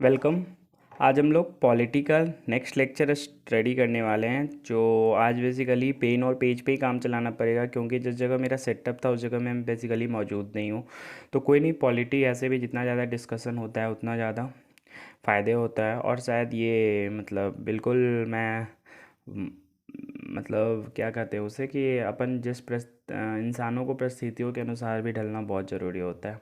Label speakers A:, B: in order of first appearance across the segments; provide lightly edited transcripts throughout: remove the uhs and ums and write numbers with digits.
A: Welcome. आज हम लोग पॉलिटिकल नेक्स्ट लेक्चर स्टडी करने वाले हैं। जो आज बेसिकली पेन और पेज पे ही काम चलाना पड़ेगा, क्योंकि जिस जगह मेरा सेटअप था उस जगह में मैं बेसिकली मौजूद नहीं हूँ। तो कोई नहीं, पॉलिटी ऐसे भी जितना ज़्यादा डिस्कशन होता है उतना ज़्यादा फ़ायदे होता है। और शायद ये मतलब बिल्कुल मैं म, मतलब क्या कहते हैं उसे कि अपन इंसानों को परिस्थितियों के अनुसार भी ढलना बहुत ज़रूरी होता है।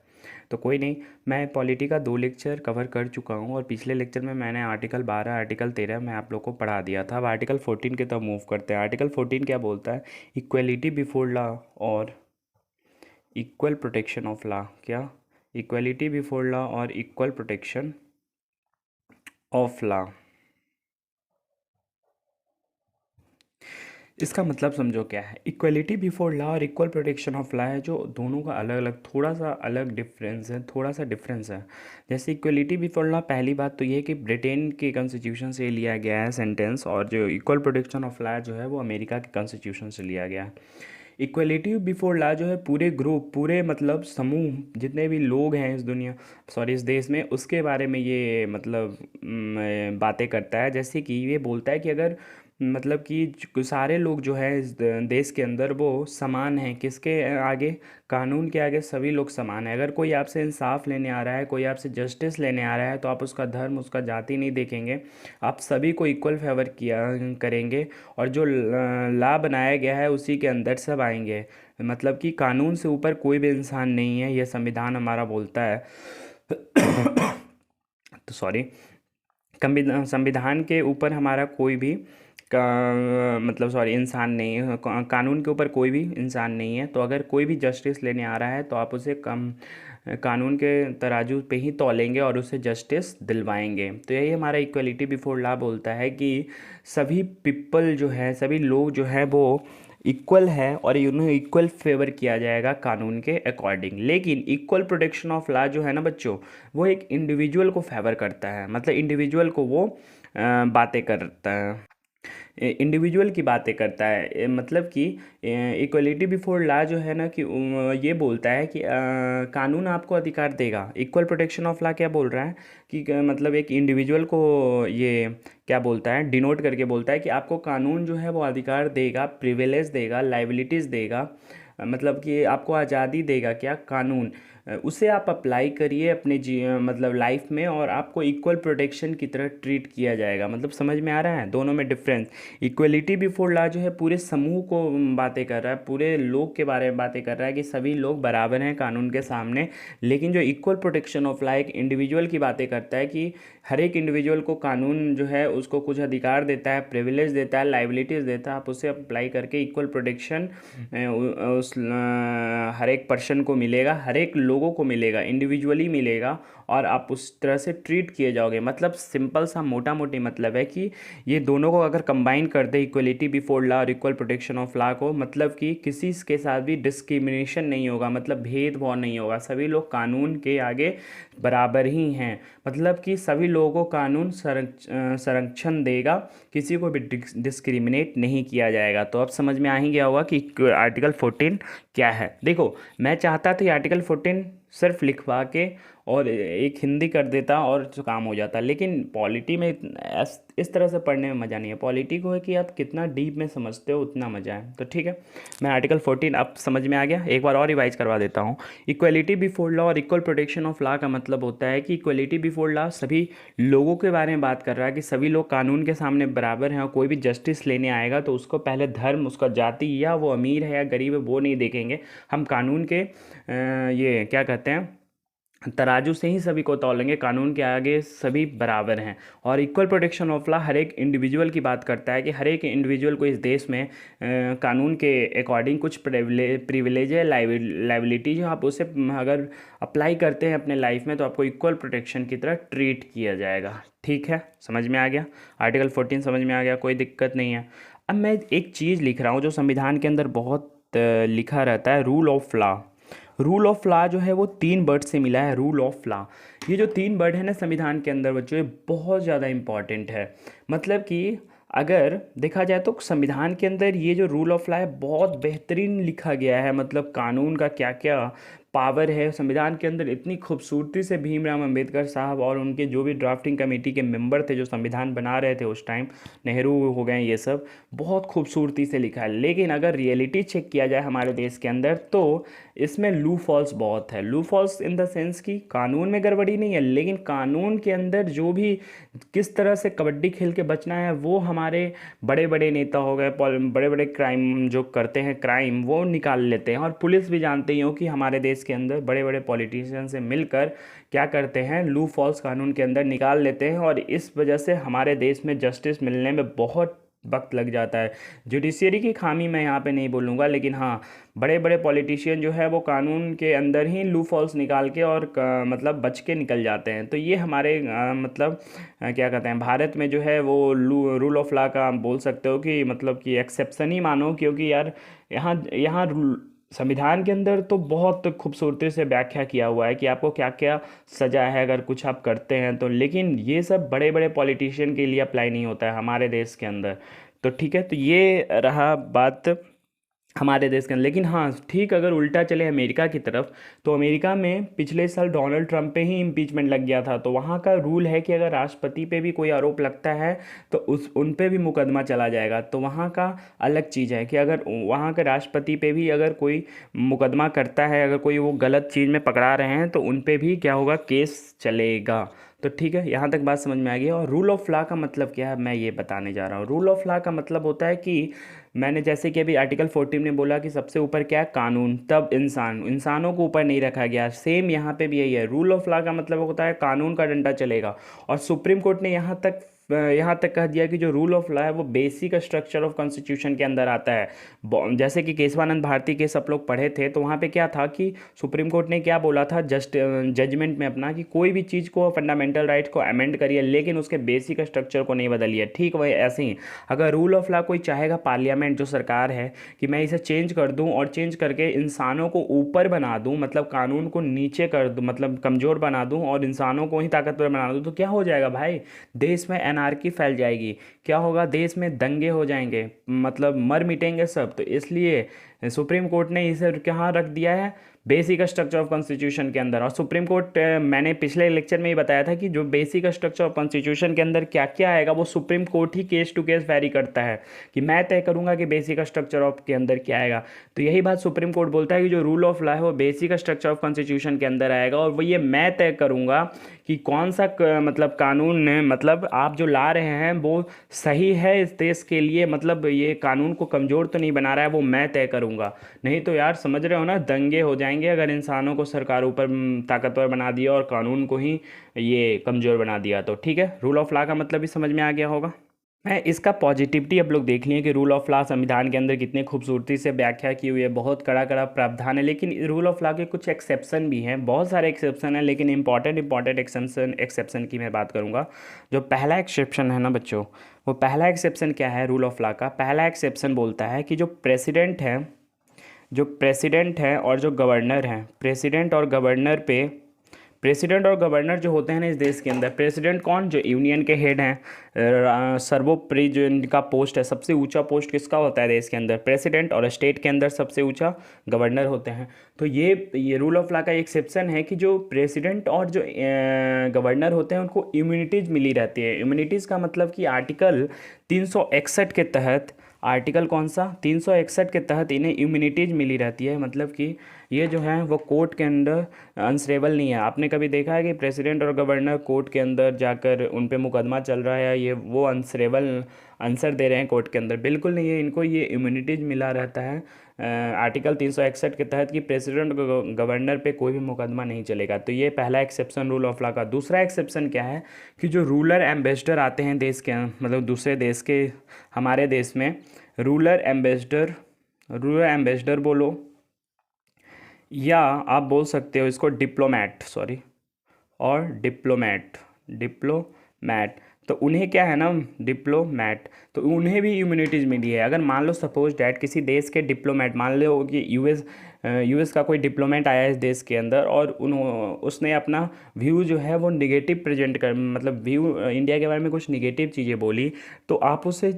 A: तो कोई नहीं, मैं पॉलिटी का 2 लेक्चर कवर कर चुका हूँ और पिछले लेक्चर में मैंने आर्टिकल 12 आर्टिकल 13 मैं आप लोग को पढ़ा दिया था। अब आर्टिकल 14 की तरफ मूव करते हैं। आर्टिकल 14 क्या बोलता है? इक्वलिटी बिफोर लॉ और इक्वल प्रोटेक्शन ऑफ लॉ। क्या? इक्वलिटी बिफोर लॉ और इक्वल प्रोटेक्शन ऑफ लॉ। इसका मतलब समझो क्या है। इक्वलिटी बिफोर लॉ और इक्वल प्रोटेक्शन ऑफ लॉ है, जो दोनों का अलग अलग थोड़ा सा अलग डिफरेंस है, थोड़ा सा डिफरेंस है। जैसे इक्वलिटी बिफोर लॉ, पहली बात तो ये है कि ब्रिटेन के कॉन्स्टिट्यूशन से लिया गया है सेंटेंस, और जो इक्वल प्रोटेक्शन ऑफ लॉ जो है वो अमेरिका के कॉन्स्टिट्यूशन से लिया गया है। इक्वलिटी बिफोर लॉ जो है पूरे ग्रुप, पूरे मतलब समूह, जितने भी लोग हैं इस दुनिया, सॉरी इस देश में, उसके बारे में ये मतलब बातें करता है। जैसे कि ये बोलता है कि अगर मतलब कि सारे लोग जो है इस देश के अंदर वो समान हैं। किसके आगे? कानून के आगे सभी लोग समान हैं। अगर कोई आपसे इंसाफ लेने आ रहा है, कोई आपसे जस्टिस लेने आ रहा है, तो आप उसका धर्म, उसका जाति नहीं देखेंगे, आप सभी को इक्वल फेवर किया करेंगे। और जो लॉ बनाया गया है उसी के अंदर सब आएंगे। मतलब कि कानून से ऊपर कोई भी इंसान नहीं है, यह संविधान हमारा बोलता है। तो सॉरी, संविधान के ऊपर हमारा कोई भी मतलब सॉरी इंसान नहीं है। कानून के ऊपर कोई भी इंसान नहीं है। तो अगर कोई भी जस्टिस लेने आ रहा है तो आप उसे कम कानून के तराजू पे ही तौलेंगे और उसे जस्टिस दिलवाएंगे। तो यही हमारा इक्वलिटी बिफोर लॉ बोलता है कि सभी पीपल जो है, सभी लोग जो है वो इक्वल है और उन्हें इक्वल फेवर किया जाएगा कानून के अकॉर्डिंग। लेकिन इक्वल प्रोटेक्शन ऑफ लॉ जो है ना बच्चों, वो एक इंडिविजुअल को फेवर करता है। मतलब इंडिविजुअल को वो बातें करता है, इंडिविजुअल की बातें करता है। मतलब कि इक्वलिटी बिफोर लॉ जो है ना कि ये बोलता है कि कानून आपको अधिकार देगा। इक्वल प्रोटेक्शन ऑफ लॉ क्या बोल रहा है कि मतलब एक इंडिविजुअल को ये क्या बोलता है, डिनोट करके बोलता है कि आपको कानून जो है वो अधिकार देगा, प्रिविलेज देगा, लाइबिलिटीज़ देगा। मतलब कि आपको आज़ादी देगा क्या? कानून। उसे आप अप्लाई करिए अपने मतलब लाइफ में, और आपको इक्वल प्रोटेक्शन की तरह ट्रीट किया जाएगा। मतलब समझ में आ रहा है दोनों में डिफरेंस? इक्वलिटी बिफोर लॉ जो है पूरे समूह को बातें कर रहा है, पूरे लोग के बारे में बातें कर रहा है कि सभी लोग बराबर हैं कानून के सामने। लेकिन जो इक्वल प्रोटेक्शन ऑफ लॉ एक इंडिविजुअल की बातें करता है कि हर एक इंडिविजुअल को कानून जो है उसको कुछ अधिकार देता है, प्रिविलेज देता है, लाइबिलिटीज़ देता है। आप उसे अप्लाई करके इक्वल प्रोटेक्शन उस हर एक पर्सन को मिलेगा, हर एक लोगों को मिलेगा, इंडिविजुअली मिलेगा, और आप उस तरह से ट्रीट किए जाओगे। मतलब सिंपल सा मोटा मोटी मतलब है कि ये दोनों को अगर कंबाइन कर दे, इक्वलिटी बिफोर लॉ और इक्वल प्रोटेक्शन ऑफ लॉ को, मतलब कि किसी के साथ भी डिस्क्रिमिनेशन नहीं होगा, मतलब भेदभाव नहीं होगा, सभी लोग कानून के आगे बराबर ही हैं। मतलब कि सभी लोगों को कानून संरक्षण देगा, किसी को भी डिस्क्रिमिनेट नहीं किया जाएगा। तो अब समझ में आ ही गया होगा कि आर्टिकल 14 क्या है। देखो, मैं चाहता था ये आर्टिकल 14 सिर्फ लिखवा के और एक हिंदी कर देता और जो काम हो जाता, लेकिन पॉलिटी में इस तरह से पढ़ने में मज़ा नहीं है। पॉलिटी को है कि आप कितना डीप में समझते हो उतना मज़ा है। तो ठीक है, मैं आर्टिकल 14 अब समझ में आ गया, एक बार और रिवाइज करवा देता हूँ। इक्वलिटी बिफोर लॉ और इक्वल प्रोटेक्शन ऑफ लॉ का मतलब होता है कि इक्वलिटी बिफोर लॉ सभी लोगों के बारे में बात कर रहा है कि सभी लोग कानून के सामने बराबर हैं, और कोई भी जस्टिस लेने आएगा तो उसको पहले धर्म, उसका जाति, या वो अमीर है या गरीब है, वो नहीं देखेंगे। हम कानून के ये क्या कहते हैं, तराजू से ही सभी को तौलेंगे। कानून के आगे सभी बराबर हैं। और इक्वल प्रोटेक्शन ऑफ लॉ हर एक इंडिविजुअल की बात करता है कि हर एक इंडिविजुअल को इस देश में कानून के अकॉर्डिंग कुछ प्रिविलेज है, लाइबिलिटी जो आप उसे अगर अप्लाई करते हैं अपने लाइफ में तो आपको इक्वल प्रोटेक्शन की तरह ट्रीट किया जाएगा। ठीक है, समझ में आ गया? आर्टिकल 14 समझ में आ गया, कोई दिक्कत नहीं है। अब मैं एक चीज़ लिख रहा हूँ जो संविधान के अंदर बहुत लिखा रहता है, rule of law. Rule of law जो है वो 3 वर्ड से मिला है, रूल ऑफ लॉ। ये जो 3 वर्ड है ना संविधान के अंदर बच्चों, ये बहुत ज़्यादा इम्पॉर्टेंट है। मतलब कि अगर देखा जाए तो संविधान के अंदर ये जो रूल ऑफ लॉ है बहुत बेहतरीन लिखा गया है। मतलब कानून का क्या क्या पावर है संविधान के अंदर, इतनी खूबसूरती से भीमराव अंबेडकर साहब और उनके जो भी ड्राफ्टिंग कमेटी के मेंबर थे जो संविधान बना रहे थे उस टाइम, नेहरू हो गए, ये सब बहुत खूबसूरती से लिखा है। लेकिन अगर रियलिटी चेक किया जाए हमारे देश के अंदर तो इसमें लू फॉल्स बहुत है। लू फॉल्स इन द सेंस कि कानून में गड़बड़ी नहीं है, लेकिन कानून के अंदर जो भी किस तरह से कबड्डी खेल के बचना है वो हमारे बड़े बड़े नेता हो गए, बड़े बड़े क्राइम जो करते हैं क्राइम वो निकाल लेते हैं। और पुलिस भी जानते ही हो कि हमारे देश के अंदर बड़े बड़े पॉलिटिशियन से मिलकर क्या करते हैं, लू फॉल्स कानून के अंदर निकाल लेते हैं। और इस वजह से हमारे देश में जस्टिस मिलने में बहुत वक्त लग जाता है। जुडिशियरी की खामी मैं यहाँ पे नहीं बोलूँगा, लेकिन हाँ बड़े बड़े पॉलिटिशियन जो है वो कानून के अंदर ही लू फॉल्स निकाल के और मतलब बच के निकल जाते हैं। तो ये हमारे मतलब क्या कहते हैं भारत में जो है वो रूल ऑफ लॉ का बोल सकते हो कि मतलब कि एक्सेप्शन ही मानो, क्योंकि यार यहाँ यहाँ संविधान के अंदर तो बहुत खूबसूरती से व्याख्या किया हुआ है कि आपको क्या क्या सजा है अगर कुछ आप करते हैं तो। लेकिन ये सब बड़े बड़े पॉलिटिशियन के लिए अप्लाई नहीं होता है हमारे देश के अंदर। तो ठीक है, तो ये रहा बात हमारे देश के अंदर। लेकिन हाँ ठीक, अगर उल्टा चले अमेरिका की तरफ, तो अमेरिका में पिछले साल डोनाल्ड ट्रंप पे ही इम्पीचमेंट लग गया था। तो वहाँ का रूल है कि अगर राष्ट्रपति पे भी कोई आरोप लगता है तो उन पे भी मुकदमा चला जाएगा। तो वहाँ का अलग चीज़ है कि अगर वहाँ के राष्ट्रपति पे भी अगर कोई मुकदमा करता है, अगर कोई वो गलत चीज़ में पकड़ा रहे हैं तो उन पे भी क्या होगा, केस चलेगा। तो ठीक है, यहाँ तक बात समझ में आ गई। और रूल ऑफ लॉ का मतलब क्या है मैं ये बताने जा रहा हूँ। रूल ऑफ लॉ का मतलब होता है कि मैंने जैसे कि अभी आर्टिकल 14 ने बोला कि सबसे ऊपर क्या है, कानून, तब इंसानों को ऊपर नहीं रखा गया। सेम यहाँ पे भी यही है। रूल ऑफ लॉ का मतलब होता है कानून का डंडा चलेगा। और सुप्रीम कोर्ट ने यहाँ तक कह दिया कि जो रूल ऑफ लॉ है वो बेसिक स्ट्रक्चर ऑफ कॉन्स्टिट्यूशन के अंदर आता है। जैसे कि केशवानंद भारती के सब लोग पढ़े थे तो वहाँ पे क्या था कि सुप्रीम कोर्ट ने क्या बोला था जजमेंट में अपना, कि कोई भी चीज़ को, फंडामेंटल राइट को अमेंड करिए लेकिन उसके बेसिक स्ट्रक्चर को नहीं बदलिए। ठीक वही ऐसे ही अगर रूल ऑफ लॉ कोई चाहेगा, पार्लियामेंट जो सरकार है, कि मैं इसे चेंज कर दूं और चेंज करके इंसानों को ऊपर बना दूं, मतलब कानून को नीचे कर दूं, मतलब कमज़ोर बना दूं और इंसानों को ही ताकतवर बना दूं, तो क्या हो जाएगा भाई, देश में एनार्की फैल जाएगी। क्या होगा, देश में दंगे हो जाएंगे, मतलब मर मिटेंगे सब। तो इसलिए सुप्रीम कोर्ट ने इसे कहाँ रख दिया है, बेसिक स्ट्रक्चर ऑफ कॉन्स्टिट्यूशन के अंदर। और सुप्रीम कोर्ट मैंने पिछले लेक्चर में ही बताया था कि जो बेसिक स्ट्रक्चर ऑफ कॉन्स्टिट्यूशन के अंदर क्या क्या आएगा वो सुप्रीम कोर्ट ही केस टू केस वैरी करता है, कि मैं तय करूंगा कि बेसिक स्ट्रक्चर ऑफ के अंदर क्या आएगा। तो यही बात सुप्रीम कोर्ट बोलता है कि जो रूल ऑफ लॉ है वो बेसिक स्ट्रक्चर ऑफ कॉन्स्टिट्यूशन के अंदर आएगा और वो ये मैं तय करूंगा कि कौन सा मतलब कानून मतलब आप जो ला रहे हैं वो सही है इस देश के लिए, मतलब ये कानून को कमज़ोर तो नहीं बना रहा है, वो मैं तय करूंगा। नहीं तो यार समझ रहे हो ना, दंगे हो जाएंगे अगर इंसानों को सरकार ऊपर ताकतवर बना दिया और कानून को ही ये कमज़ोर बना दिया। तो ठीक है, रूल ऑफ लॉ का मतलब भी समझ में आ गया होगा। मैं इसका पॉजिटिविटी आप लोग देख लिए कि रूल ऑफ लॉ संविधान के अंदर कितने खूबसूरती से व्याख्या की हुई है, बहुत कड़ा कड़ा प्रावधान है। लेकिन रूल ऑफ लॉ के कुछ एक्सेप्शन भी हैं, बहुत सारे एक्सेप्शन हैं, लेकिन इंपॉर्टेंट एक्सेप्शन की मैं बात करूँगा। जो पहला एक्सेप्शन है ना बच्चों, वो पहला एक्सेप्शन क्या है रूल ऑफ लॉ का, पहला एक्सेप्शन बोलता है कि जो प्रेसिडेंट है और जो गवर्नर हैं, प्रेसिडेंट और गवर्नर जो होते हैं ना इस देश के अंदर, प्रेसिडेंट कौन, जो यूनियन के हेड हैं, सर्वोपरि जो इनका पोस्ट है, सबसे ऊंचा पोस्ट किसका होता है देश के अंदर, प्रेसिडेंट, और स्टेट के अंदर सबसे ऊंचा गवर्नर होते हैं। तो ये रूल ऑफ लॉ का एक्सेप्शन है कि जो प्रेसिडेंट और जो गवर्नर होते हैं उनको इम्यूनिटीज़ मिली रहती है। इम्यूनिटीज़ का मतलब कि आर्टिकल 361 के तहत, आर्टिकल कौन सा, 361 के तहत इन्हें इम्यूनिटीज मिली रहती है। मतलब कि ये जो है वो कोर्ट के अंदर आंसरेबल नहीं है। आपने कभी देखा है कि प्रेसिडेंट और गवर्नर कोर्ट के अंदर जाकर उन पे मुकदमा चल रहा है, ये वो आंसरेबल आंसर दे रहे हैं कोर्ट के अंदर? बिल्कुल नहीं है, इनको ये इम्यूनिटीज मिला रहता है आर्टिकल 361 के तहत, कि प्रेसिडेंट गवर्नर पे कोई भी मुकदमा नहीं चलेगा। तो ये पहला एक्सेप्शन रूल ऑफ लॉ का। दूसरा एक्सेप्शन क्या है कि जो रूलर एम्बेसडर आते हैं देश के, मतलब दूसरे देश के, हमारे देश में रूलर एम्बेसडर बोलो या आप बोल सकते हो इसको डिप्लोमैट, और डिप्लोमैट। तो उन्हें क्या है ना, डिप्लोमेट, तो उन्हें भी इम्यूनिटीज़ मिली है। अगर मान लो सपोज डैट किसी देश के डिप्लोमेट, मान लो कि यूएस का कोई डिप्लोमेट आया इस देश के अंदर और उसने अपना व्यू जो है वो निगेटिव प्रेजेंट कर, मतलब व्यू इंडिया के बारे में कुछ निगेटिव चीज़ें बोली, तो आप उसे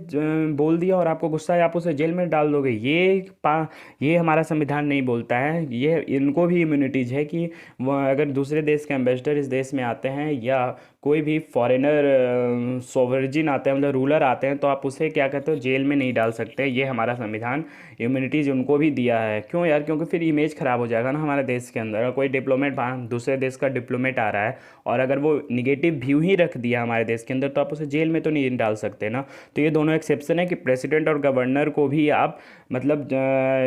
A: बोल दिया और आपको गुस्सा है, आप उसे जेल में डाल दोगे। ये हमारा संविधान नहीं बोलता है। ये इनको भी इम्यूनिटीज़ है कि वह अगर दूसरे देश के एम्बेसडर इस देश में आते हैं या कोई भी फॉरेनर सोवरेजिन आते हैं, मतलब रूलर आते हैं, तो आप उसे क्या कहते हो, जेल में नहीं डाल सकते। ये हमारा संविधान इम्यूनिटीज़ उनको भी दिया है। क्यों यार? क्योंकि फिर इमेज ख़राब हो जाएगा ना हमारे देश के अंदर। अगर कोई डिप्लोमेट दूसरे देश का डिप्लोमेट आ रहा है और अगर वो निगेटिव व्यू ही रख दिया हमारे देश के अंदर, तो आप उसे जेल में तो नहीं डाल सकते ना। तो ये दोनों एक्सेप्शन है कि प्रेसिडेंट और गवर्नर को भी आप मतलब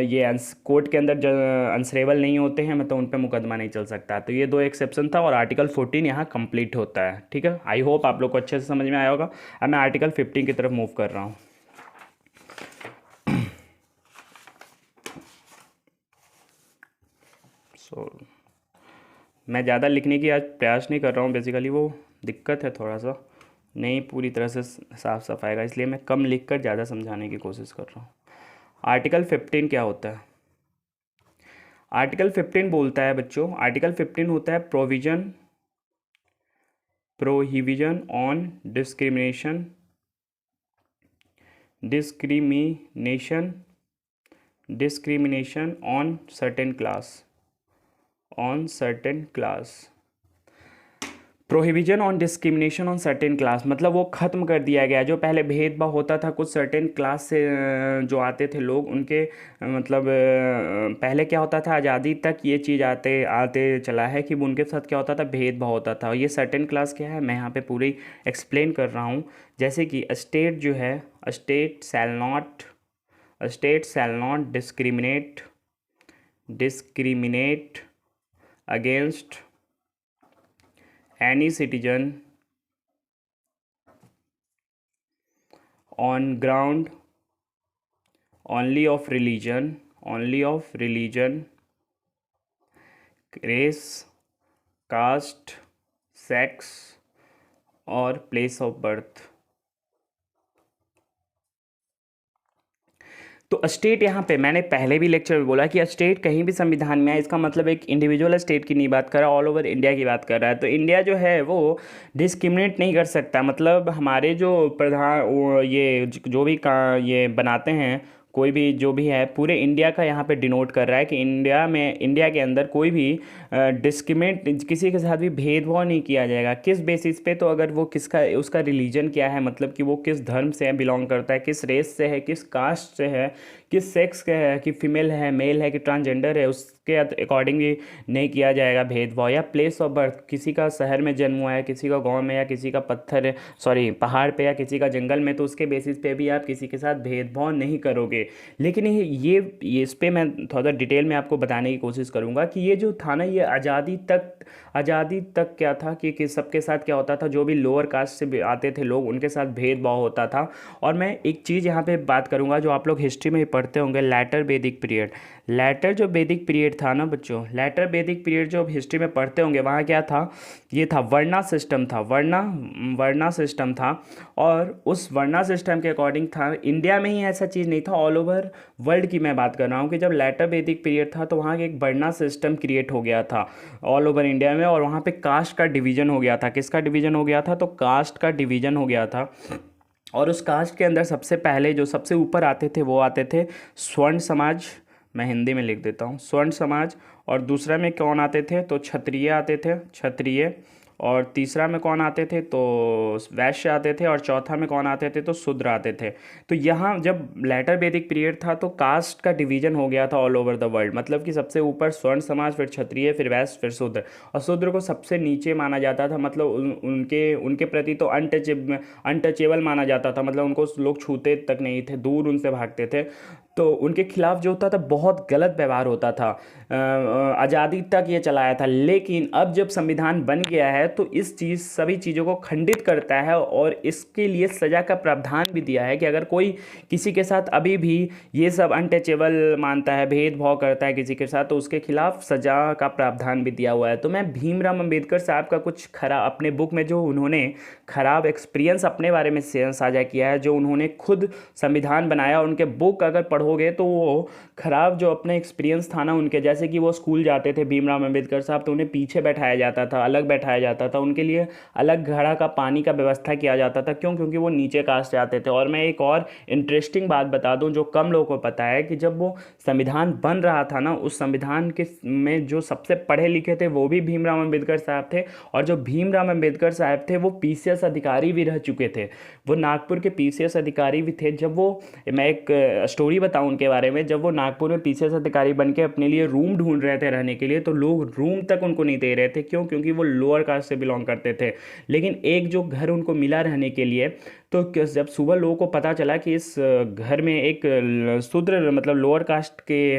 A: ये कोर्ट के अंदर आंसरेबल नहीं होते हैं, मतलब उन पर मुकदमा नहीं चल सकता। तो ये दो एक्सेप्शन था और आर्टिकल 14 यहाँ कंप्लीट होता है। ठीक है, आई होप आप लोग को अच्छे से समझ में आया होगा। अब मैं आर्टिकल 15 की तरफ मूव कर रहा हूँ। मैं ज़्यादा लिखने की आज प्रयास नहीं कर रहा हूँ, बेसिकली वो दिक्कत है थोड़ा सा, नहीं पूरी तरह से साफ सफाई का, इसलिए मैं कम लिख कर ज़्यादा समझाने की कोशिश कर रहा हूँ। आर्टिकल 15 क्या होता है? आर्टिकल 15 बोलता है बच्चों, आर्टिकल 15 होता है prohibition on discrimination on certain class. Prohibition on discrimination on certain class मतलब वो ख़त्म कर दिया गया। जो पहले भेदभाव होता था कुछ सर्टेन क्लास से जो आते थे लोग, उनके मतलब पहले क्या होता था, आज़ादी तक ये चीज़ आते चला है कि उनके साथ क्या होता था, भेदभाव होता था। और ये सर्टेन क्लास क्या है, मैं यहाँ पे पूरी एक्सप्लेन कर रहा हूँ। जैसे कि स्टेट जो है, state shall not discriminate against any citizen on ground only of religion, race, caste, sex or place of birth। तो स्टेट यहाँ पे मैंने पहले भी लेक्चर में बोला कि स्टेट कहीं भी संविधान में है, इसका मतलब एक इंडिविजुअल स्टेट की नहीं बात कर रहा, ऑल ओवर इंडिया की बात कर रहा है। तो इंडिया जो है वो डिस्क्रिमिनेट नहीं कर सकता। मतलब हमारे जो ये जो भी ये बनाते हैं, कोई भी जो भी है, पूरे इंडिया का यहाँ पे डिनोट कर रहा है कि इंडिया के अंदर कोई भी डिस्क्रिमिनेट, किसी के साथ भी भेदभाव नहीं किया जाएगा। किस बेसिस पे? तो अगर वो उसका रिलीजन क्या है, मतलब कि वो किस धर्म से बिलोंग करता है, किस रेस से है, किस कास्ट से है, किस सेक्स का है, कि फीमेल है, मेल है, कि ट्रांसजेंडर है, उसके अकॉर्डिंग भी नहीं किया जाएगा भेदभाव। या प्लेस ऑफ बर्थ, किसी का शहर में जन्म हुआ है, किसी का गांव में, या किसी का पहाड़ पे, या किसी का जंगल में, तो उसके बेसिस पे भी आप किसी के साथ भेदभाव नहीं करोगे। लेकिन ये इस पे मैं थोड़ा डिटेल में आपको बताने की कोशिश करूँगा कि ये जो था ना, ये आज़ादी तक क्या था कि सबके साथ क्या होता था, जो भी लोअर कास्ट से आते थे लोग, उनके साथ भेदभाव होता था। और मैं एक चीज़ यहाँ पे बात करूँगा जो आप लोग हिस्ट्री में ही पढ़ते होंगे, लेटर वैदिक पीरियड। जो वैदिक पीरियड था ना बच्चों, लेटर वैदिक पीरियड जो हिस्ट्री में पढ़ते होंगे, वहाँ क्या था, ये था वर्णा सिस्टम था। और उस वर्णा सिस्टम के अकॉर्डिंग था, इंडिया में ही ऐसा चीज़ नहीं था, ऑल ओवर वर्ल्ड की मैं बात कर रहा हूँ कि जब लेटर वैदिक पीरियड था तो वहाँ एक वर्णा सिस्टम क्रिएट हो गया था ऑल ओवर इंडिया में। और वहाँ पे कास्ट का डिवीज़न हो गया था। किसका डिवीज़न हो गया था? तो कास्ट का डिवीज़न हो गया था। और उस कास्ट के अंदर सबसे पहले जो सबसे ऊपर आते थे वो आते थे स्वर्ण समाज, मैं हिंदी में लिख देता हूँ, स्वर्ण समाज। और दूसरा में कौन आते थे? तो क्षत्रिय आते थे, क्षत्रिय। और तीसरा में कौन आते थे? तो वैश्य आते थे। और चौथा में कौन आते थे? तो शूद्र आते थे। तो यहाँ जब लेटर वैदिक पीरियड था तो कास्ट का डिवीज़न हो गया था ऑल ओवर द वर्ल्ड। मतलब कि सबसे ऊपर स्वर्ण समाज, फिर क्षत्रिय, फिर वैश्य, फिर शूद्र। और शूद्र को सबसे नीचे माना जाता था, मतलब उनके प्रति तो अनटचेबल माना जाता था, मतलब उनको लोग छूते तक नहीं थे, दूर उनसे भागते थे। तो उनके खिलाफ जो होता था बहुत गलत व्यवहार होता था। आज़ादी तक ये चलाया था, लेकिन अब जब संविधान बन गया है तो इस चीज़ सभी चीज़ों को खंडित करता है और इसके लिए सज़ा का प्रावधान भी दिया है कि अगर कोई किसी के साथ अभी भी ये सब अनटचेबल मानता है, भेदभाव करता है किसी के साथ, तो उसके खिलाफ सज़ा का प्रावधान भी दिया हुआ है। तो मैं भीमराव अंबेडकर साहब का कुछ अपने बुक में जो उन्होंने खराब एक्सपीरियंस अपने बारे में साझा किया है, जो उन्होंने खुद संविधान बनाया, उनके बुक अगर पढ़ोगे तो वो खराब जो अपने एक्सपीरियंस था ना उनके, जैसे कि वो स्कूल जाते थे भीमराव अंबेडकर साहब, तो उन्हें पीछे बैठाया जाता था, अलग बैठाया जाता था, उनके लिए अलग घड़ा का पानी का व्यवस्था किया जाता था। क्यों? क्योंकि वो नीचे कास्ट जाते थे। और मैं एक और इंटरेस्टिंग बात बता दूं जो कम लोगों को पता है, कि जब वो संविधान बन रहा था ना, उस संविधान के में जो सबसे पढ़े लिखे थे वो भी भीमराव अंबेडकर साहब थे, और जो भीमराव अंबेडकर साहब थे वो पीसीएस अधिकारी भी रह चुके थे। वो नागपुर के पीसीएस अधिकारी भी थे। जब वो, मैं एक स्टोरी बताऊं उनके बारे में, जब वो नागपुर में पीसीएस अधिकारी बन के अपने लिए रूम ढूंढ रहे थे रहने के लिए, तो लोग रूम तक उनको नहीं दे रहे थे। क्यों? क्योंकि वो लोअर कास्ट से बिलोंग करते थे। लेकिन एक जो घर उनको मिला रहने के लिए, तो जब सुबह लोगों को पता चला कि इस घर में एक शूद्र मतलब लोअर कास्ट के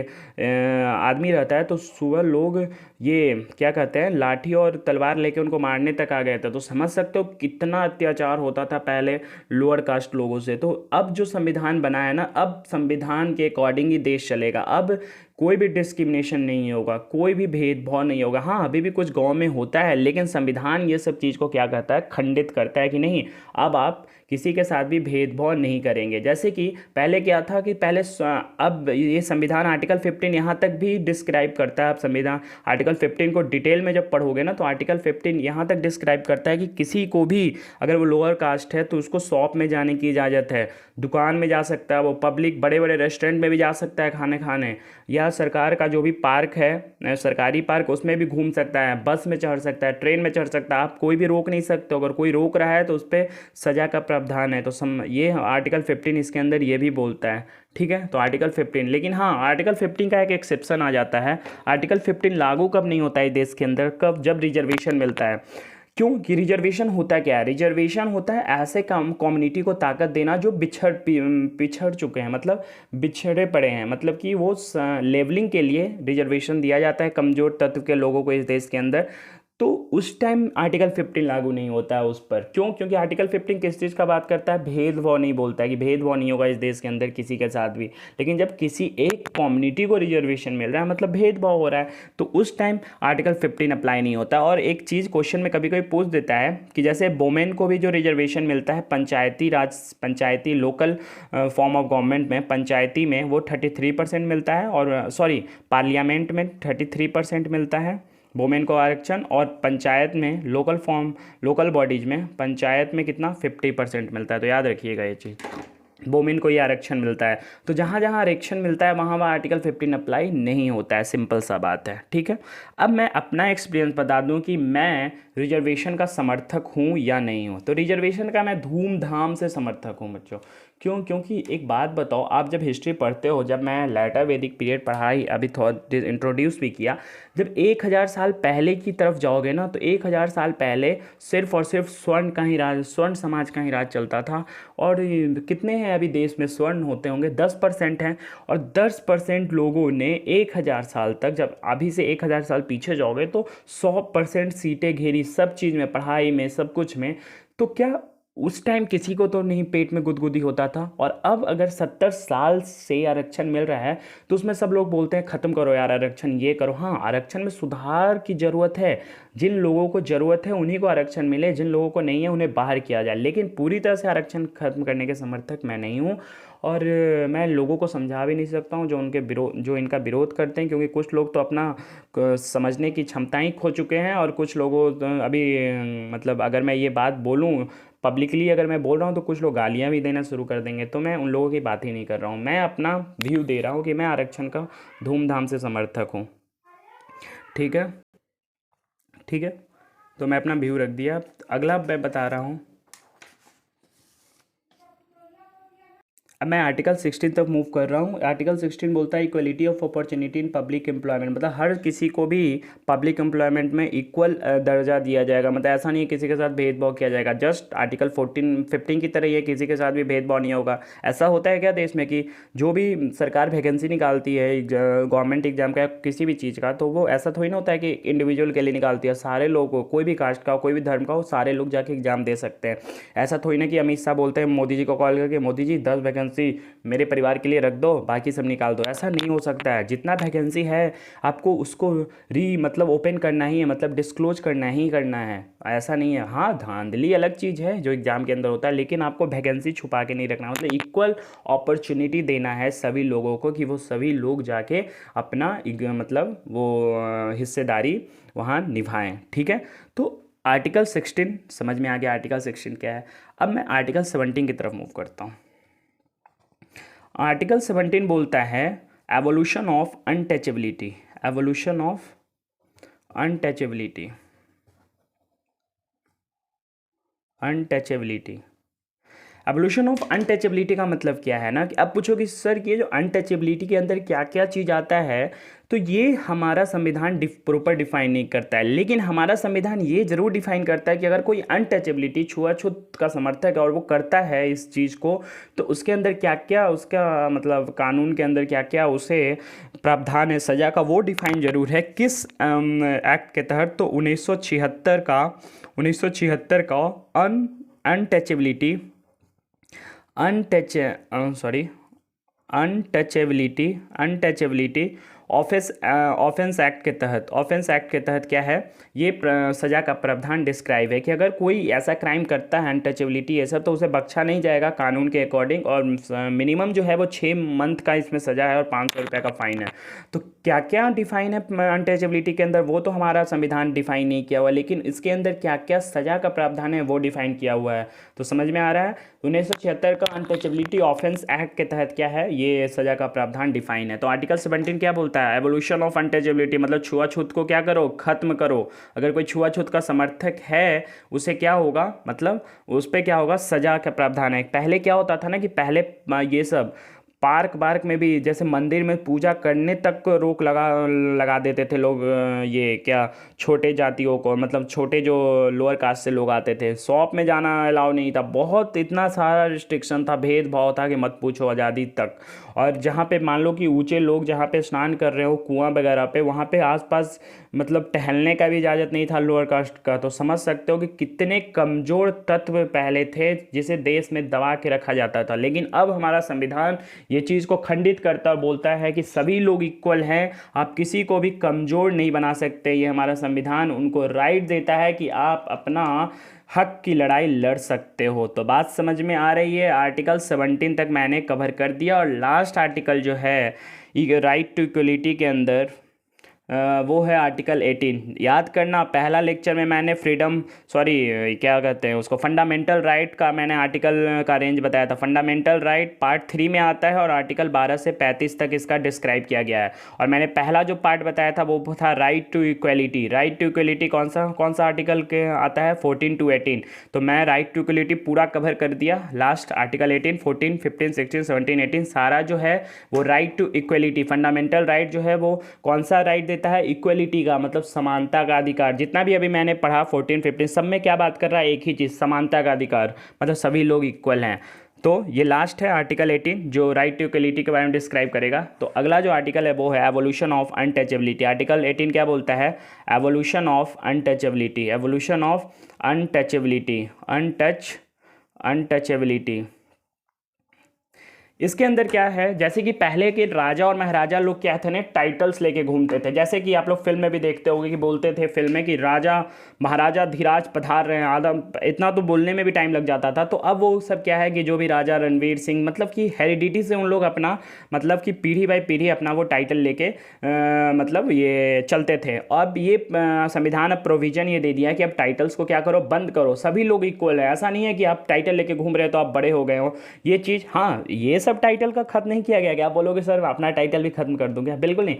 A: आदमी रहता है, तो सुबह लोग ये क्या कहते हैं, लाठी और तलवार लेके उनको मारने तक आ गए थे। तो समझ सकते हो कितना अत्याचार होता था पहले लोअर कास्ट लोगों से। तो अब जो संविधान बना है ना, अब संविधान के अकॉर्डिंग ही देश चलेगा। अब कोई भी डिस्क्रिमिनेशन नहीं होगा, कोई भी भेदभाव नहीं होगा। हाँ, अभी भी कुछ गांव में होता है, लेकिन संविधान ये सब चीज़ को क्या कहता है, खंडित करता है कि नहीं, अब आप किसी के साथ भी भेदभाव नहीं करेंगे। जैसे कि पहले क्या था कि पहले अब ये संविधान आर्टिकल 15 यहाँ तक भी डिस्क्राइब करता है। अब संविधान आर्टिकल 15 को डिटेल में जब पढ़ोगे ना, तो आर्टिकल 15 यहाँ तक डिस्क्राइब करता है कि किसी को भी अगर वो लोअर कास्ट है तो उसको शॉप में जाने की इजाज़त है, दुकान में जा सकता है, वो पब्लिक बड़े बड़े रेस्टोरेंट में भी जा सकता है खाने खाने, या सरकार का जो भी पार्क है, सरकारी पार्क, उसमें भी घूम सकता है, बस में चढ़ सकता है, ट्रेन में चढ़ सकता है। आप कोई भी रोक नहीं सकते। अगर कोई रोक रहा है तो उस पर सज़ा का प्रावधान है। तो ये आर्टिकल 15 इसके अंदर ये भी बोलता है। ठीक है, तो आर्टिकल 15। लेकिन हाँ, आर्टिकल 15 का एक एक्सेप्शन आ जाता है। आर्टिकल 15 लागू कब नहीं होता है देश के अंदर? कब? जब रिजर्वेशन मिलता है। क्यों? कि रिजर्वेशन होता क्या है? रिजर्वेशन होता है ऐसे कम्युनिटी को ताकत देना जो पिछड़ चुके हैं, मतलब बिछड़े पड़े हैं, मतलब कि वो लेवलिंग के लिए रिजर्वेशन दिया जाता है कमज़ोर तत्व के लोगों को इस देश के अंदर। तो उस टाइम आर्टिकल 15 लागू नहीं होता है उस पर। क्यों? क्योंकि आर्टिकल 15 किस चीज़ का बात करता है? भेदभाव नहीं बोलता है कि भेदभाव नहीं होगा इस देश के अंदर किसी के साथ भी। लेकिन जब किसी एक कम्युनिटी को रिजर्वेशन मिल रहा है, मतलब भेदभाव हो रहा है, तो उस टाइम आर्टिकल 15 अप्लाई नहीं होता। और एक चीज़ क्वेश्चन में कभी कभी पूछ देता है कि जैसे वोमेन को भी जो रिजर्वेशन मिलता है पंचायती राज, पंचायती लोकल फॉर्म ऑफ गवर्नमेंट में, पंचायती में वो 33% मिलता है, और सॉरी पार्लियामेंट में 33% मिलता है वोमेन को आरक्षण, और पंचायत में लोकल बॉडीज में पंचायत में कितना 50% मिलता है। तो याद रखिएगा ये चीज़, वोमेन को ये आरक्षण मिलता है। तो जहाँ जहाँ आरक्षण मिलता है वहाँ वहाँ आर्टिकल 15 अप्लाई नहीं होता है। सिंपल सा बात है। ठीक है, अब मैं अपना एक्सपीरियंस बता दूँ कि मैं रिजर्वेशन का समर्थक हूँ या नहीं हूँ। तो रिजर्वेशन का मैं धूमधाम से समर्थक हूँ बच्चों। क्यों? क्योंकि एक बात बताओ, आप जब हिस्ट्री पढ़ते हो, जब मैं लेटर वैदिक पीरियड पढ़ाई अभी थोड़ा इंट्रोड्यूस भी किया, जब 1000 साल पहले की तरफ जाओगे ना, तो 1000 साल पहले सिर्फ और सिर्फ स्वर्ण का ही राज, स्वर्ण समाज का ही राज चलता था। और कितने हैं अभी देश में स्वर्ण होते होंगे? 10% हैं। और 10% लोगों ने 1000 साल तक, जब अभी से 1000 साल पीछे जाओगे तो 100% सीटें घेरी, सब चीज़ में, पढ़ाई में, सब कुछ में। तो क्या उस टाइम किसी को तो नहीं पेट में गुदगुदी होता था? और अब अगर 70 साल से आरक्षण मिल रहा है तो उसमें सब लोग बोलते हैं ख़त्म करो यार आरक्षण, ये करो। हाँ, आरक्षण में सुधार की ज़रूरत है। जिन लोगों को ज़रूरत है उन्हीं को आरक्षण मिले, जिन लोगों को नहीं है उन्हें बाहर किया जाए। लेकिन पूरी तरह से आरक्षण खत्म करने के समर्थक मैं नहीं हूँ। और मैं लोगों को समझा भी नहीं सकता हूँ जो इनका विरोध करते हैं, क्योंकि कुछ लोग तो अपना समझने की क्षमताएं खो चुके हैं, और कुछ लोगों अभी मतलब अगर मैं ये बात बोलूँ पब्लिकली, अगर मैं बोल रहा हूँ तो कुछ लोग गालियाँ भी देना शुरू कर देंगे। तो मैं उन लोगों की बात ही नहीं कर रहा हूँ। मैं अपना व्यू दे रहा हूँ कि मैं आरक्षण का धूमधाम से समर्थक हूँ। ठीक है, ठीक है, तो मैं अपना व्यू रख दिया। अगला मैं बता रहा हूँ, अब मैं आर्टिकल 16 तक मूव कर रहा हूँ। आर्टिकल 16 बोलता है equality of opportunity in public employment, मतलब हर किसी को भी पब्लिक एम्प्लॉयमेंट में इक्वल दर्जा दिया जाएगा। मतलब ऐसा नहीं है किसी के साथ भेदभाव किया जाएगा। जस्ट आर्टिकल 15 की तरह ये किसी के साथ भी भेदभाव नहीं होगा। ऐसा होता है क्या देश में कि जो भी सरकार वैकेंसी निकालती है गवर्नमेंट एग्जाम का किसी भी चीज़ का, तो वो ऐसा थोड़ी ना होता है कि इंडिविजुअल के लिए निकालती है। सारे लोग को, कोई भी कास्ट का हो, कोई भी धर्म का हो, सारे लोग जाके एग्जाम दे सकते हैं। ऐसा थोड़ी ना कि अमित शाह बोलते हैं मोदी जी को कॉल करके, मोदी जी 10 वैकेंसी मेरे परिवार के लिए रख दो, बाकी सब निकाल दो। ऐसा नहीं हो सकता है। जितना वैकेंसी है आपको उसको मतलब ओपन करना ही है, मतलब डिस्क्लोज करना ही करना है। ऐसा नहीं है। हाँ, धांधली अलग चीज़ है जो एग्जाम के अंदर होता है, लेकिन आपको वैकेंसी छुपा के नहीं रखना। मतलब इक्वल अपॉर्चुनिटी देना है सभी लोगों को कि वो सभी लोग जाके अपना मतलब वो हिस्सेदारी वहाँ निभाएं। ठीक है, तो आर्टिकल 16 समझ में आ गया। आर्टिकल 16 क्या है। अब मैं आर्टिकल 17 की तरफ मूव करता हूँ। आर्टिकल 17 बोलता है evolution of untouchability. Evolution of untouchability. Untouchability, evolution of untouchability का मतलब क्या है ना कि अब पूछो कि सर ये जो अनटचेबिलिटी के अंदर क्या क्या चीज़ आता है, तो ये हमारा संविधान प्रॉपर डिफाइन नहीं करता है। लेकिन हमारा संविधान ये जरूर डिफाइन करता है कि अगर कोई अनटचेबिलिटी, छुआछूत का समर्थक है और वो करता है इस चीज़ को, तो उसके अंदर क्या क्या उसका मतलब कानून के अंदर क्या क्या उसे प्रावधान है सज़ा का, वो डिफाइन जरूर है। किस एक्ट के तहत, तो 1976 का अनटचेबिलिटी अनटचेबिलिटी ऑफेंस एक्ट के तहत, क्या है ये सज़ा का प्रावधान डिस्क्राइब है कि अगर कोई ऐसा क्राइम करता है अनटचेबिलिटी ऐसा, तो उसे बख्शा नहीं जाएगा कानून के अकॉर्डिंग, और मिनिमम जो है वो 6 मंथ का इसमें सज़ा है और 500 रुपये का फ़ाइन है। तो क्या क्या डिफाइन है अनटचेबिलिटी के अंदर, वो तो हमारा संविधान डिफाइन नहीं किया हुआ, लेकिन इसके अंदर क्या क्या सज़ा का प्रावधान है वो डिफाइन किया हुआ है। तो समझ में आ रहा है। 1976 का अनटचेबिलिटी ऑफेंस एक्ट के तहत क्या है, ये सज़ा का प्रावधान डिफाइन है। तो आर्टिकल 17 क्या बोलता है, एवोल्यूशन ऑफ अनटचेबिलिटी, मतलब छुआछूत को क्या करो, खत्म करो। अगर कोई छुआछूत का समर्थक है उसे क्या होगा, मतलब उस पर क्या होगा, सज़ा का प्रावधान है। पहले क्या होता था ना कि पहले ये सब पार्क वार्क में भी, जैसे मंदिर में पूजा करने तक रोक लगा देते थे लोग, ये क्या छोटे जातियों को, मतलब छोटे जो लोअर कास्ट से लोग आते थे, शॉप में जाना अलाउ नहीं था। बहुत इतना सारा रिस्ट्रिक्शन था, भेदभाव था कि मत पूछो, आज़ादी तक। और जहाँ पे मान लो कि ऊंचे लोग जहाँ पे स्नान कर रहे हो कुआं वगैरह पे, वहाँ पे आसपास मतलब टहलने का भी इजाज़त नहीं था लोअर कास्ट का। तो समझ सकते हो कि कितने कमज़ोर तत्व पहले थे जिसे देश में दबा के रखा जाता था। लेकिन अब हमारा संविधान ये चीज़ को खंडित करता और बोलता है कि सभी लोग इक्वल हैं, आप किसी को भी कमज़ोर नहीं बना सकते। ये हमारा संविधान उनको राइट देता है कि आप अपना हक की लड़ाई लड़ सकते हो। तो बात समझ में आ रही है। आर्टिकल 17 तक मैंने कवर कर दिया, और लास्ट आर्टिकल जो है राइट टू इक्वलिटी के अंदर वो है आर्टिकल 18। याद करना, पहला लेक्चर में मैंने क्या कहते हैं उसको, फंडामेंटल राइट का मैंने आर्टिकल का रेंज बताया था। फंडामेंटल राइट पार्ट 3 में आता है और आर्टिकल 12 से 35 तक इसका डिस्क्राइब किया गया है। और मैंने पहला जो पार्ट बताया था वो था right to equality. Right to equality कौन सा आर्टिकल के आता है, 14 to 18। तो मैं राइट टू इक्वलिटी पूरा कवर कर दिया। लास्ट आर्टिकल 18, 14, 15, 16, 17, 18 सारा जो है वो right to equality, fundamental right जो है वो कौन सा राइट देता है, इक्वलिटी का, मतलब समानता का अधिकार। जितना भी अभी मैंने पढ़ा 14, 15 सब में क्या बात कर रहा है, एक ही चीज़, समानता का अधिकार, मतलब सभी लोग इक्वल हैं। तो ये लास्ट है आर्टिकल 18 जो राइट टू इक्वलिटी के बारे में डिस्क्राइब करेगा। तो अगला जो आर्टिकल है वो है एवोल्यूशन ऑफ अनटचेबिलिटी। आर्टिकल 18 क्या बोलता है, evolution of untouchability. Evolution of untouchability, untouchability इसके अंदर क्या है, जैसे कि पहले के राजा और महाराजा लोग क्या थे ना, टाइटल्स लेके घूमते थे। जैसे कि आप लोग फिल्म में भी देखते होंगे कि बोलते थे फिल्म में कि राजा महाराजा धीराज पधार रहे हैं, आदम, इतना तो बोलने में भी टाइम लग जाता था। तो अब वो सब क्या है कि जो भी राजा रणवीर सिंह, मतलब कि हेरिडिटी से उन लोग अपना मतलब कि पीढ़ी बाई पीढ़ी अपना वो टाइटल लेके मतलब ये चलते थे। अब ये संविधान अब प्रोविजन ये दे दिया कि अब टाइटल्स को क्या करो, बंद करो, सभी लोग इक्वल है। ऐसा नहीं है कि आप टाइटल लेके घूम रहे हो तो आप बड़े हो गए हो, ये चीज़। हाँ, ये सब सब टाइटल का खत्म नहीं किया गया क्या? आप बोलोगे सर अपना टाइटल भी खत्म कर दूंगा, बिल्कुल नहीं।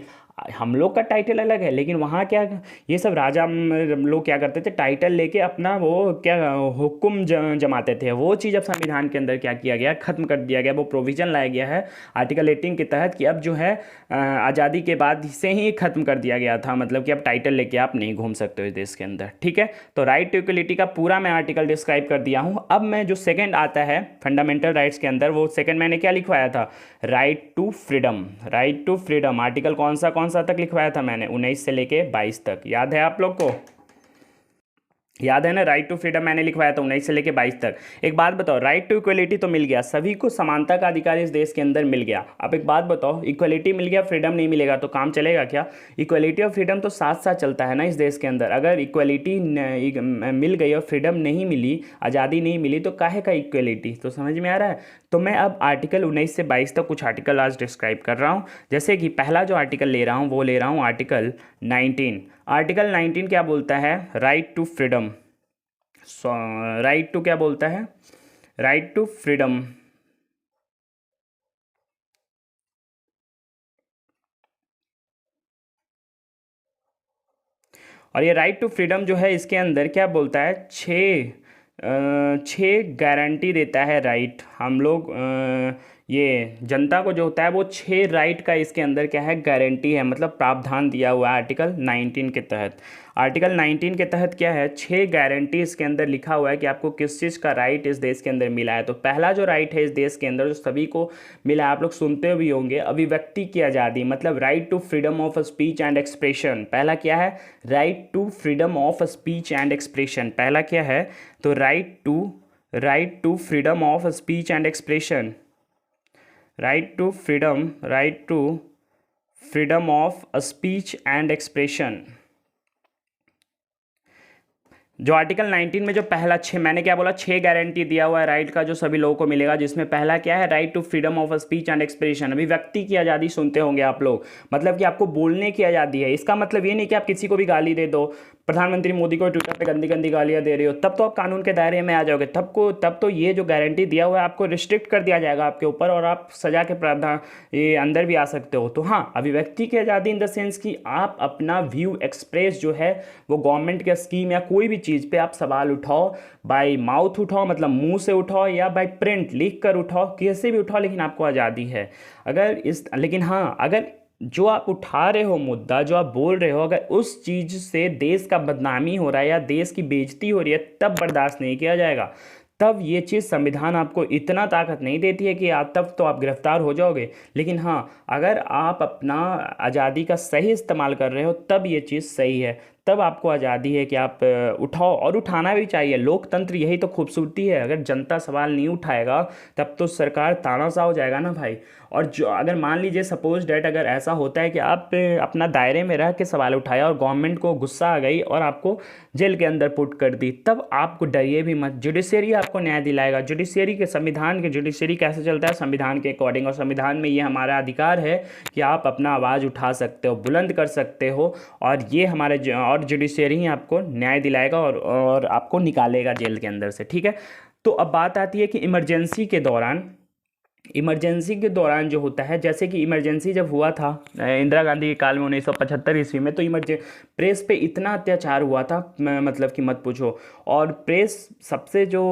A: हम लोग का टाइटल अलग है, लेकिन वहाँ क्या, ये सब राजा लोग क्या करते थे, टाइटल लेके अपना वो क्या हुक्म जमाते थे। वो चीज़ अब संविधान के अंदर क्या किया गया, खत्म कर दिया गया। वो प्रोविज़न लाया गया है आर्टिकल 18 के तहत कि अब जो है आज़ादी के बाद से ही खत्म कर दिया गया था, मतलब कि अब टाइटल लेके आप नहीं घूम सकते हो इस देश के अंदर, ठीक है। तो राइट टू इक्वलिटी का पूरा मैं आर्टिकल डिस्क्राइब कर दिया हूँ। अब मैं जो सेकंड आता है फंडामेंटल राइट्स के अंदर, वो सेकंड मैंने क्या लिखवाया था, right to freedom. Right to freedom article कौन सा तक लिखवाया था मैंने, 19 से लेके 22 तक, याद है आप लोग को? याद है ना, राइट टू फ्रीडम मैंने लिखवाया था 19 से लेके 22 तक। एक बात बताओ, राइट टू इक्वलिटी तो मिल गया, सभी को समानता का अधिकार इस देश के अंदर मिल गया। अब एक बात बताओ, इक्वलिटी मिल गया, फ्रीडम नहीं मिलेगा तो काम चलेगा क्या? इक्वलिटी और फ्रीडम तो साथ साथ चलता है ना इस देश के अंदर। अगर इक्वलिटी मिल गई और फ्रीडम नहीं मिली, आज़ादी नहीं मिली, तो काहे का इक्वलिटी? तो समझ में आ रहा है? तो मैं अब आर्टिकल 19 से 22 तक कुछ आर्टिकल आज डिस्क्राइब कर रहा हूँ। जैसे कि पहला जो आर्टिकल ले रहा हूँ वो ले रहा हूँ आर्टिकल 19। आर्टिकल 19 क्या बोलता है, right to freedom. Right to क्या बोलता है, राइट टू फ्रीडम। और ये राइट टू फ्रीडम जो है, इसके अंदर क्या बोलता है, छः गारंटी देता है राइट। हम लोग ये जनता को जो होता है वो 6 राइट का इसके अंदर क्या है, गारंटी है, मतलब प्रावधान दिया हुआ है आर्टिकल 19 के तहत। आर्टिकल 19 के तहत क्या है, 6 गारंटी इसके अंदर लिखा हुआ है कि आपको किस चीज़ का राइट इस देश के अंदर मिला है। तो पहला जो राइट है इस देश के अंदर जो सभी को मिला है, आप लोग सुनते भी होंगे, अभिव्यक्ति की आज़ादी, मतलब right to freedom of speech and expression. पहला क्या है, right to freedom of speech and expression. पहला क्या है, तो right to freedom of speech and expression. Right to freedom of speech and expression. जो आर्टिकल 19 में जो पहला 6, मैंने क्या बोला, 6 गारंटी दिया हुआ है राइट का जो सभी लोगों को मिलेगा, जिसमें पहला क्या है, right to freedom of speech and expression. अभिव्यक्ति की आज़ादी सुनते होंगे आप लोग, मतलब कि आपको बोलने की आज़ादी है। इसका मतलब ये नहीं कि आप किसी को भी गाली दे दो, प्रधानमंत्री मोदी को ट्विटर पे गंदी गंदी गालियाँ दे रहे हो, तब तो आप कानून के दायरे में आ जाओगे। तब तो ये जो गारंटी दिया हुआ है आपको रिस्ट्रिक्ट कर दिया जाएगा आपके ऊपर, और आप सजा के प्रावधान ये अंदर भी आ सकते हो। तो हाँ, अभिव्यक्ति की आज़ादी इन द सेंस कि आप अपना व्यू एक्सप्रेस जो है वो गवर्नमेंट के स्कीम या कोई भी चीज़ पे आप सवाल उठाओ, बाय माउथ उठाओ, मतलब मुंह से उठाओ, या बाय प्रिंट लिख कर उठाओ, कैसे भी उठाओ, लेकिन आपको आज़ादी है। लेकिन हाँ, अगर जो आप उठा रहे हो मुद्दा, जो आप बोल रहे हो, अगर उस चीज़ से देश का बदनामी हो रहा है या देश की बेइज्जती हो रही है, तब बर्दाश्त नहीं किया जाएगा। तब ये चीज़ संविधान आपको इतना ताकत नहीं देती है कि तब तो आप गिरफ्तार हो जाओगे। लेकिन हाँ, अगर आप अपना आज़ादी का सही इस्तेमाल कर रहे हो, तब ये चीज़ सही है, तब आपको आज़ादी है कि आप उठाओ, और उठाना भी चाहिए। लोकतंत्र यही तो खूबसूरती है। अगर जनता सवाल नहीं उठाएगा तब तो सरकार तानाशाह हो जाएगा ना भाई। और जो अगर मान लीजिए सपोज डैट अगर ऐसा होता है कि आप अपना दायरे में रह के सवाल उठाया और गवर्नमेंट को गुस्सा आ गई और आपको जेल के अंदर पुट कर दी, तब आपको डरिए भी मत, जुडिशरी आपको न्याय दिलाएगा। जुडिशरी कैसे चलता है, संविधान के अकॉर्डिंग, और संविधान में ये हमारा अधिकार है कि आप अपना आवाज़ उठा सकते हो, बुलंद कर सकते हो, और ये और जुडिशरी ही आपको न्याय दिलाएगा और आपको निकालेगा जेल के अंदर से, ठीक है। तो अब बात आती है कि इमरजेंसी के दौरान जो होता है, जैसे कि इमरजेंसी जब हुआ था इंदिरा गांधी के काल में 1975 ईस्वी में, तो प्रेस पे इतना अत्याचार हुआ था, मतलब कि मत पूछो। और प्रेस सबसे जो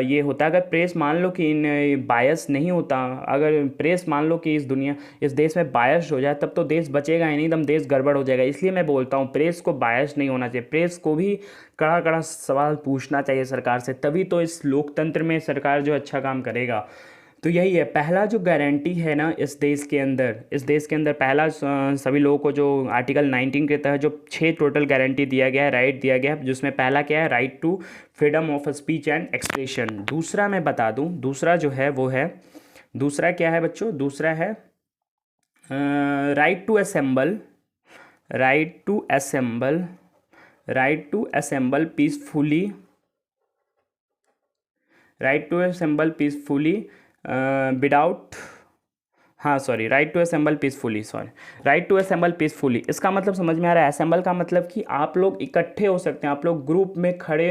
A: ये होता है, अगर प्रेस मान लो कि बायस नहीं होता, अगर प्रेस मान लो कि इस देश में बायस हो जाए, तब तो देश बचेगा ही नहीं, एकदम देश गड़बड़ हो जाएगा। इसलिए मैं बोलता हूँ प्रेस को बायस नहीं होना चाहिए, प्रेस को भी कड़ा कड़ा सवाल पूछना चाहिए सरकार से, तभी तो इस लोकतंत्र में सरकार जो अच्छा काम करेगा। तो यही है पहला जो गारंटी है ना इस देश के अंदर पहला सभी लोगों को जो आर्टिकल 19 के तहत जो 6 टोटल गारंटी दिया गया है, राइट दिया गया है, जिसमें पहला क्या है, right to freedom of speech and expression. दूसरा मैं बता दूं, दूसरा जो है वो है, दूसरा क्या है बच्चों, दूसरा है right to assemble, right to assemble, right to assemble peacefully, right to assemble peacefully without हाँ sorry, right to assemble peacefully, sorry, right to assemble peacefully, इसका मतलब समझ में आ रहा है। असेंबल का मतलब कि आप लोग इकट्ठे हो सकते हैं, आप लोग ग्रुप में खड़े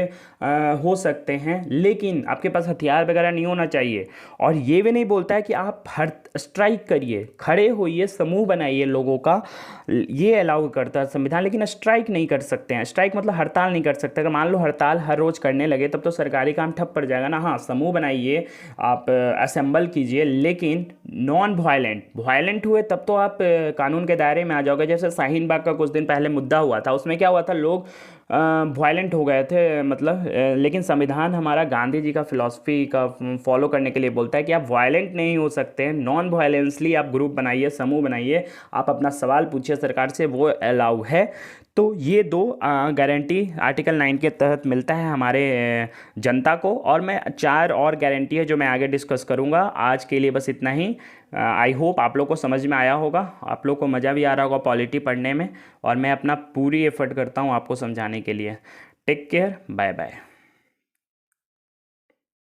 A: हो सकते हैं, लेकिन आपके पास हथियार वगैरह नहीं होना चाहिए। और ये भी नहीं बोलता है कि आप हर स्ट्राइक करिए, खड़े होइए, समूह बनाइए लोगों का, ये अलाउ करता है संविधान, लेकिन स्ट्राइक नहीं कर सकते हैं। स्ट्राइक मतलब हड़ताल नहीं कर सकते। अगर मान लो हड़ताल हर रोज़ करने लगे तब तो सरकारी काम ठप पड़ जाएगा ना। हाँ, समूह बनाइए, आप असेंबल कीजिए, लेकिन नॉन वायलेंट। वायलेंट हुए तब तो आप कानून के दायरे में आ जाओगे। जैसे शाहीन बाग का कुछ दिन पहले मुद्दा हुआ था, उसमें क्या हुआ था, लोग वायलेंट हो गए थे, मतलब लेकिन संविधान हमारा गांधी जी का फिलॉसफी का फॉलो करने के लिए बोलता है कि आप वायलेंट नहीं हो सकते हैं, नॉन वायलेंसली आप ग्रुप बनाइए, समूह बनाइए, आप अपना सवाल पूछिए सरकार से, वो अलाउ है। तो ये दो गारंटी आर्टिकल 9 के तहत मिलता है हमारे जनता को। और मैं 4 और गारंटी है जो मैं आगे डिस्कस करूँगा। आज के लिए बस इतना ही। आई होप आप लोग को समझ में आया होगा, आप लोग को मज़ा भी आ रहा होगा पॉलिटी पढ़ने में, और मैं अपना पूरी एफर्ट करता हूँ आपको समझाने के लिए। Take care, bye bye.